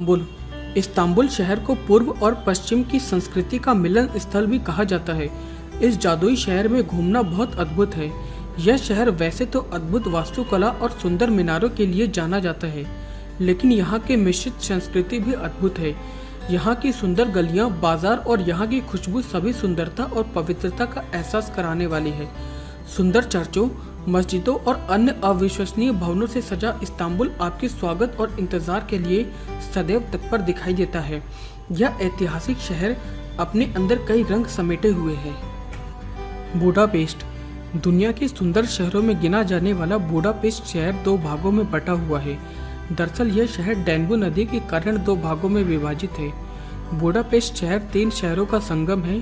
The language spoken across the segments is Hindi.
इस्तांबुल इस्तांबुल शहर को पूर्व और पश्चिम की संस्कृति का मिलन स्थल भी कहा जाता है। इस जादुई शहर में घूमना बहुत अद्भुत है। यह शहर वैसे तो अद्भुत वास्तुकला और सुंदर मीनारों के लिए जाना जाता है, लेकिन यहाँ की मिश्रित संस्कृति भी अद्भुत है। यहाँ की सुंदर गलियाँ, बाजार और यहाँ की खुशबू सभी सुंदरता और पवित्रता का एहसास कराने वाली है। सुंदर चर्चों, मस्जिदों और अन्य अविश्वसनीय भवनों से सजा इस्तांबुल आपके स्वागत और इंतजार के लिए सदैव तत्पर दिखाई देता है। यह ऐतिहासिक शहर अपने अंदर कई रंग समेटे हुए है। बुडापेस्ट दुनिया के सुंदर शहरों में गिना जाने वाला बुडापेस्ट शहर दो भागों में बटा हुआ है। दरअसल यह शहर डैन्यूब नदी के कारण दो भागों में विभाजित है। बुडापेस्ट शहर तीन शहरों का संगम है।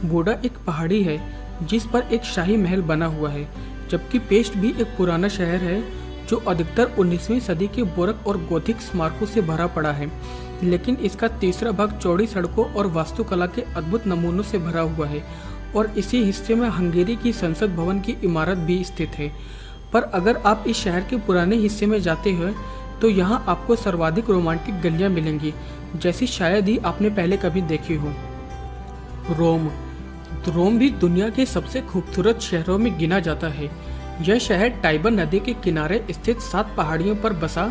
बुडा एक पहाड़ी है जिस पर एक शाही महल बना हुआ है, जबकि पेस्ट भी एक पुराना शहर है जो अधिकतर 19वीं सदी के बोरक और गोथिक स्मारकों से भरा पड़ा है, लेकिन इसका तीसरा भाग चौड़ी सड़कों और वास्तुकला के अद्भुत नमूनों से भरा हुआ है और इसी हिस्से में हंगेरी की संसद भवन की इमारत भी स्थित है। पर अगर आप इस शहर के पुराने हिस्से में जाते हैं तो यहाँ आपको सर्वाधिक रोमांटिक गलियाँ मिलेंगी, जैसी शायद ही आपने पहले कभी देखी हो। रोम भी दुनिया के सबसे खूबसूरत शहरों में गिना जाता है। यह शहर टाइबर नदी के किनारे स्थित 7 पहाड़ियों पर बसा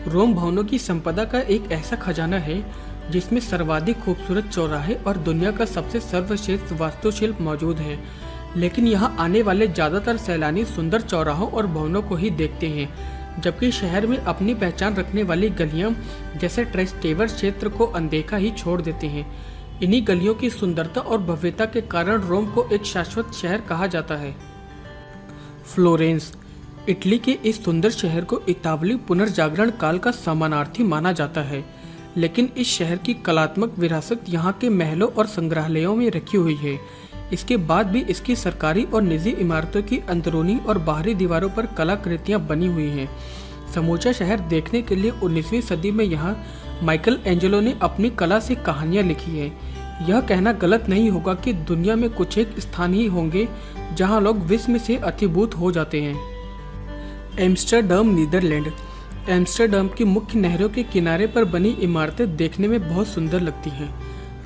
रोम भवनों की संपदा का एक ऐसा खजाना है जिसमें सर्वाधिक खूबसूरत चौराहे और दुनिया का सबसे सर्वश्रेष्ठ वास्तुशिल्प मौजूद है। लेकिन यहाँ आने वाले ज़्यादातर सैलानी सुंदर चौराहों और भवनों को ही देखते हैं, जबकि शहर में अपनी पहचान रखने वाली गलियाँ जैसे ट्रेस्टेवर क्षेत्र को अनदेखा ही छोड़ देते हैं। इन्हीं गलियों की सुंदरता और भव्यता के कारण रोम को एक शाश्वत शहर कहा जाता है। फ्लोरेंस इटली के इस सुंदर शहर को इतालवी पुनर्जागरण काल का समानार्थी माना जाता है, लेकिन इस शहर की कलात्मक विरासत यहाँ के महलों और संग्रहालयों में रखी हुई है। इसके बाद भी इसकी सरकारी और निजी इमारतों की अंदरूनी और बाहरी दीवारों पर कलाकृतियाँ बनी हुई हैं। समूचा शहर देखने के लिए 19वीं सदी में यहाँ माइकल एंजेलो ने अपनी कला से कहानियाँ लिखी है। यह कहना गलत नहीं होगा कि दुनिया में कुछ एक स्थान ही होंगे जहाँ लोग विस्मय से अभिभूत हो जाते हैं। एम्स्टर्डम नीदरलैंड एम्स्टर्डम की मुख्य नहरों के किनारे पर बनी इमारतें देखने में बहुत सुंदर लगती हैं।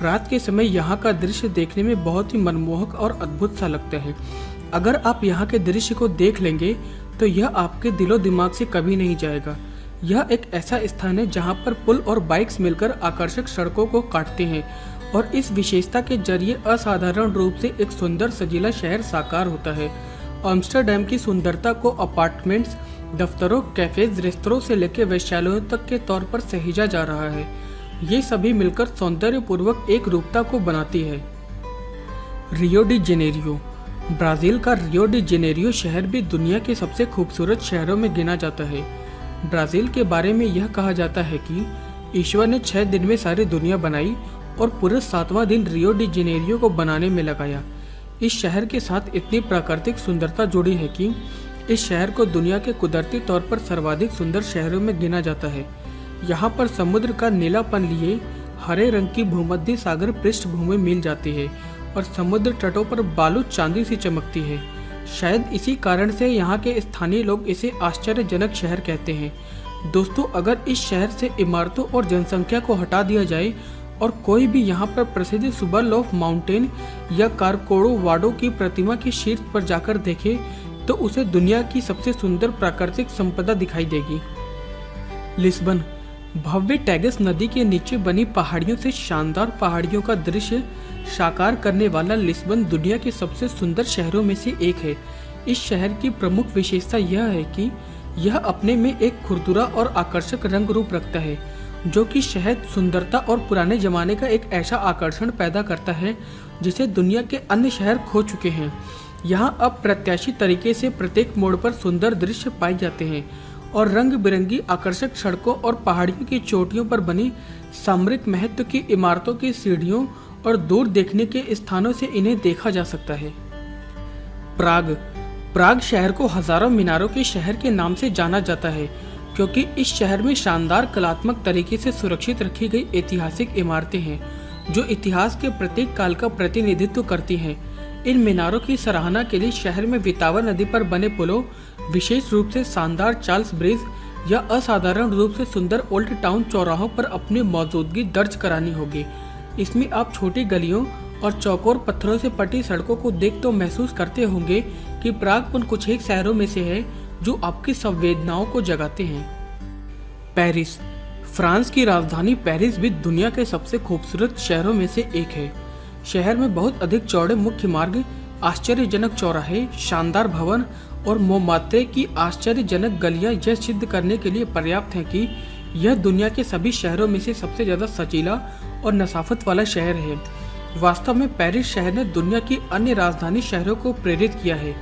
रात के समय यहाँ का दृश्य देखने में बहुत ही मनमोहक और अद्भुत सा लगता है। अगर आप यहाँ के दृश्य को देख लेंगे तो यह आपके दिलो दिमाग से कभी नहीं जाएगा। यह एक ऐसा स्थान है जहाँ पर पुल और बाइक्स मिलकर आकर्षक सड़कों को काटते हैं और इस विशेषता के जरिए असाधारण रूप से एक सुंदर सजीला शहर साकार होता है। एम्स्टर्डम की सुंदरता को अपार्टमेंट्स, दफ्तरों, कैफेज, रेस्तरों से लेकर वेश्यालयों तक के तौर पर सहेजा जा रहा है। ये सभी मिलकर सौंदर्यपूर्वक एक रूपता को बनाती है। रियो डी जेनेरियो ब्राजील का रियो डी जेनेरियो शहर भी दुनिया के सबसे खूबसूरत शहरों में गिना जाता है। ब्राज़ील के बारे में यह कहा जाता है कि ईश्वर ने 6 दिन में सारी दुनिया बनाई और पूरे 7वां दिन रियो डी जेनेरियो को बनाने में लगाया। इस शहर के साथ इतनी प्राकृतिक सुंदरता जुड़ी है कि इस शहर को दुनिया के कुदरती तौर पर सर्वाधिक सुंदर शहरों में गिना जाता है। यहाँ पर समुद्र का नीलापन लिए हरे रंग की भूमध्य सागर पृष्ठभूमि मिल जाती है और समुद्र तटों पर बालू चांदी सी चमकती है। शायद इसी कारण से यहाँ के स्थानीय लोग इसे आश्चर्यजनक शहर कहते हैं। दोस्तों, अगर इस शहर से इमारतों और जनसंख्या को हटा दिया जाए और कोई भी यहाँ पर प्रसिद्ध सुबरलोफ माउंटेन या कारकोड़ो वाडो की प्रतिमा के शीर्ष पर जाकर देखे तो उसे दुनिया की सबसे सुंदर प्राकृतिक संपदा दिखाई देगी। लिस्बन भव्य टैगस नदी के नीचे बनी पहाड़ियों से शानदार पहाड़ियों का दृश्य साकार करने वाला लिस्बन दुनिया के सबसे सुंदर शहरों में से एक है। इस शहर की प्रमुख विशेषता यह है कि यह अपने में एक खुरदुरा और आकर्षक रंग रूप रखता है, जो कि शहर, सुंदरता और पुराने जमाने का एक ऐसा आकर्षण पैदा करता है जिसे दुनिया के अन्य शहर खो चुके हैं। यहाँ अप्रत्याशित तरीके से प्रत्येक मोड़ पर सुंदर दृश्य पाए जाते हैं और रंग बिरंगी आकर्षक सड़कों और पहाड़ियों की चोटियों पर बनी सामरिक महत्व की इमारतों की सीढ़ियों और दूर देखने के स्थानों से इन्हें देखा जा सकता है। प्राग शहर को हजारों मीनारों के शहर के नाम से जाना जाता है, क्योंकि इस शहर में शानदार कलात्मक तरीके से सुरक्षित रखी गई ऐतिहासिक इमारतें हैं जो इतिहास के प्रत्येक काल का प्रतिनिधित्व करती हैं। इन मीनारों की सराहना के लिए शहर में वितावा नदी पर बने पुलों, विशेष रूप से शानदार चार्ल्स ब्रिज, या असाधारण रूप से सुंदर ओल्ड टाउन चौराहों पर अपनी मौजूदगी दर्ज करानी होगी। इसमें आप छोटी गलियों और चौकोर पत्थरों से पटी सड़कों को देख तो महसूस करते होंगे कि प्राग उन कुछ एक शहरों में से है जो आपकी संवेदनाओं को जगाते हैं। पेरिस। फ्रांस की राजधानी पेरिस भी दुनिया के सबसे खूबसूरत शहरों में से एक है। शहर में बहुत अधिक चौड़े मुख्य मार्ग, आश्चर्यजनक चौराहे, शानदार भवन और मोमार्ते की आश्चर्यजनक गलियां यह सिद्ध करने के लिए पर्याप्त हैं कि यह दुनिया के सभी शहरों में से सबसे ज्यादा सजीला और नसाफत वाला शहर है। वास्तव में पेरिस शहर ने दुनिया की अन्य राजधानी शहरों को प्रेरित किया है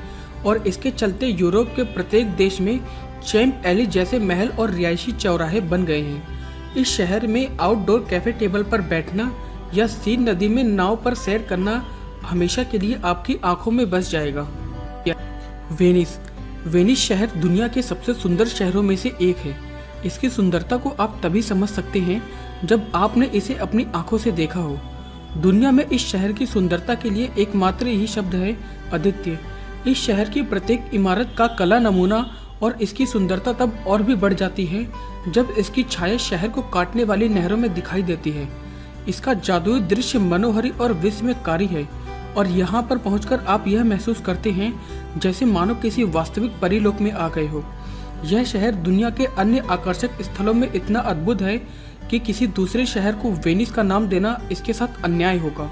और इसके चलते यूरोप के प्रत्येक देश में चैम्प एली जैसे महल और रिहायशी चौराहे बन गए हैं। इस शहर में आउटडोर कैफे टेबल पर बैठना या सीन नदी में नाव पर सैर करना हमेशा के लिए आपकी आंखों में बस जाएगा। वेनिस। वेनिस शहर दुनिया के सबसे सुंदर शहरों में से एक है। इसकी सुंदरता को आप तभी समझ सकते हैं जब आपने इसे अपनी आंखों से देखा हो। दुनिया में इस शहर की सुंदरता के लिए एकमात्र ही शब्द है अद्वितीय। इस शहर की प्रत्येक इमारत का कला नमूना और इसकी सुंदरता तब और भी बढ़ जाती है जब इसकी छाया शहर को काटने वाली नहरों में दिखाई देती है। इसका जादुई दृश्य मनोहरी और विस्मयकारी है और यहाँ पर पहुंचकर आप यह महसूस करते हैं जैसे मानो किसी वास्तविक परीलोक में आ गए हो। यह शहर दुनिया के अन्य आकर्षक स्थलों में इतना अद्भुत है कि किसी दूसरे शहर को वेनिस का नाम देना इसके साथ अन्याय होगा।